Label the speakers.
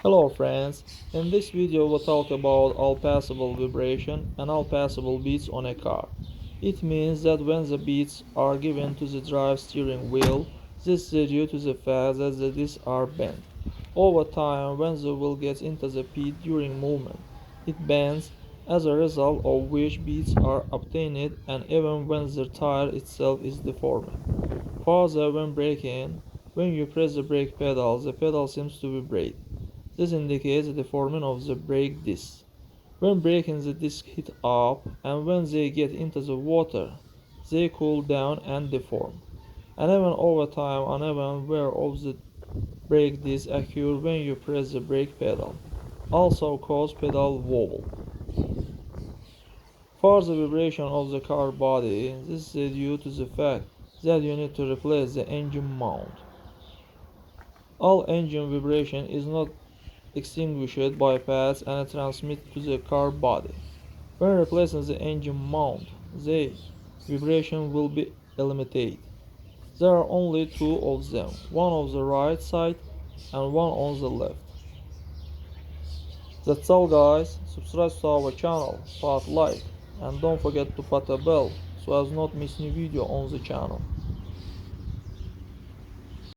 Speaker 1: Hello friends, in this video we'll talk about all passable vibration and all passable beats on a car. It means that when the beats are given to the drive steering wheel, this is due to the fact that the discs are bent. Over time, when the wheel gets into the pit during movement, it bends, as a result of which beats are obtained, and even when the tire itself is deformed. Further, when braking, when you press the pedal seems to vibrate. This indicates the deforming of the brake disc. When braking, the discs heat up, and when they get into the water, they cool down and deform. And even over time, uneven wear of the brake disc occurs when you press the brake pedal, also called pedal wobble. For the vibration of the car body, this is due to the fact that you need to replace the engine mount. All engine vibration is not extinguished by pads and transmitted to the car body. When replacing the engine mount, the vibration will be eliminated. There are only two of them, one on the right side and one on the left. That's all guys, subscribe to our channel, put like, and don't forget to put a bell so as not miss new video on the channel.